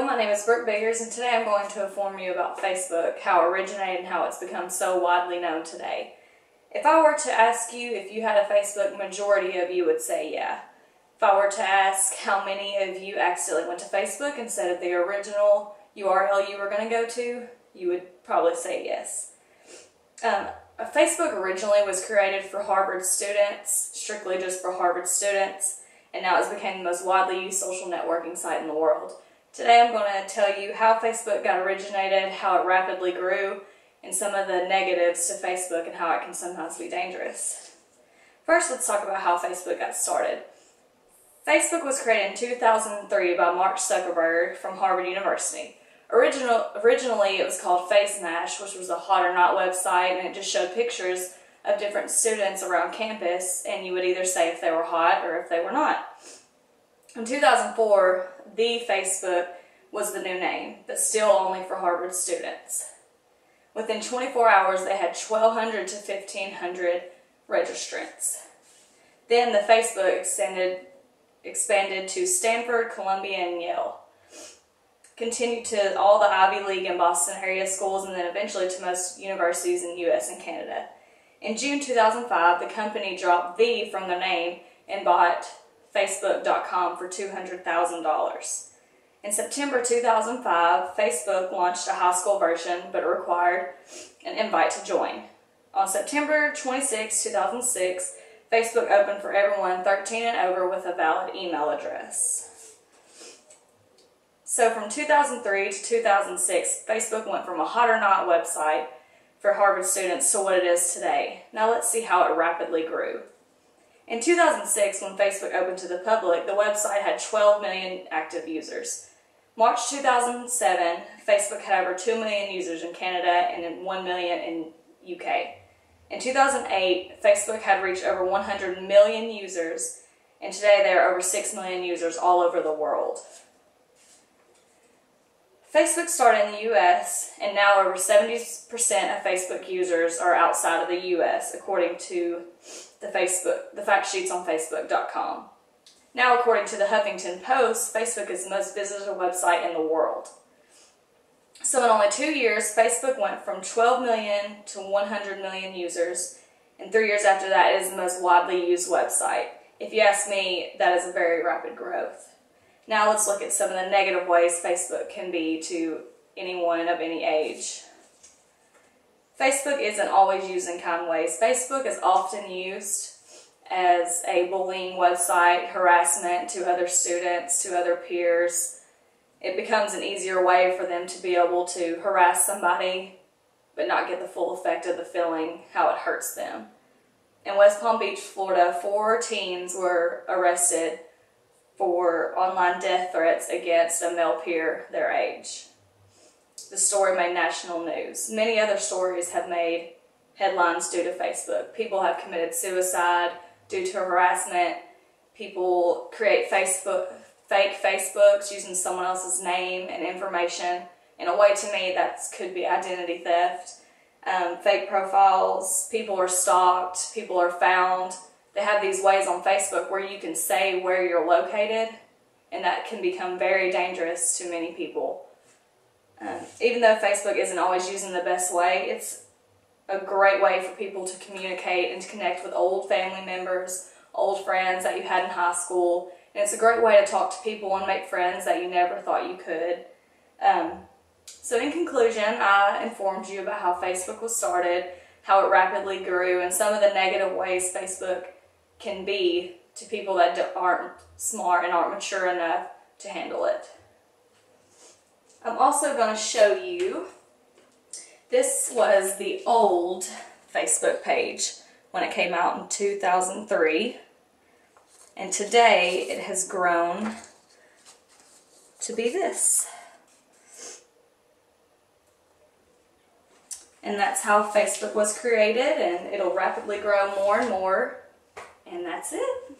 Hello, my name is Brooke Biggers, and today I'm going to inform you about Facebook, how it originated and how it's become so widely known today. If I were to ask you if you had a Facebook, majority of you would say yeah. If I were to ask how many of you accidentally went to Facebook instead of the original URL you were going to go to, you would probably say yes. Facebook originally was created for Harvard students, strictly just for Harvard students, and now it's become the most widely used social networking site in the world. Today I'm going to tell you how Facebook got originated, how it rapidly grew, and some of the negatives to Facebook and how it can sometimes be dangerous. First, let's talk about how Facebook got started. Facebook was created in 2003 by Mark Zuckerberg from Harvard University. Originally, it was called FaceMash, which was a hot or not website, and it just showed pictures of different students around campus, and you would either say if they were hot or if they were not. In 2004, the Facebook was the new name, but still only for Harvard students. Within 24 hours, they had 1,200 to 1,500 registrants. Then the Facebook expanded to Stanford, Columbia, and Yale. Continued to all the Ivy League and Boston area schools, and then eventually to most universities in the US and Canada. In June 2005, the company dropped "the" from their name and bought Facebook.com for $200,000. In September 2005, Facebook launched a high school version, but it required an invite to join. On September 26, 2006, Facebook opened for everyone 13 and over with a valid email address. So from 2003 to 2006, Facebook went from a hot or not website for Harvard students to what it is today. Now let's see how it rapidly grew. In 2006, when Facebook opened to the public, the website had 12 million active users. March 2007, Facebook had over 2 million users in Canada and 1 million in UK. In 2008, Facebook had reached over 100 million users, and today there are over 6 million users all over the world. Facebook started in the US, and now over 70% of Facebook users are outside of the US, according to the fact sheets on Facebook.com. Now, according to the Huffington Post, Facebook is the most visited website in the world. So in only 2 years, Facebook went from 12 million to 100 million users, and 3 years after that, it is the most widely used website. If you ask me, that is a very rapid growth. Now let's look at some of the negative ways Facebook can be to anyone of any age. Facebook isn't always used in kind ways. Facebook is often used as a bullying website, harassment to other students, to other peers. It becomes an easier way for them to be able to harass somebody but not get the full effect of the feeling, how it hurts them. In West Palm Beach, Florida, 4 teens were arrested for online death threats against a male peer their age. The story made national news. Many other stories have made headlines due to Facebook. People have committed suicide due to harassment. People create fake Facebooks using someone else's name and information. In a way, to me, that could be identity theft. Fake profiles, people are stalked, people are found. They have these ways on Facebook where you can say where you're located, and that can become very dangerous to many people. Even though Facebook isn't always used in the best way, it's a great way for people to communicate and to connect with old family members, old friends that you had in high school, and it's a great way to talk to people and make friends that you never thought you could. So in conclusion, I informed you about how Facebook was started, how it rapidly grew, and some of the negative ways Facebook can be to people that aren't smart and aren't mature enough to handle it. I'm also going to show you, this was the old Facebook page when it came out in 2003, and today it has grown to be this. And that's how Facebook was created, and it'll rapidly grow more and more. And that's it.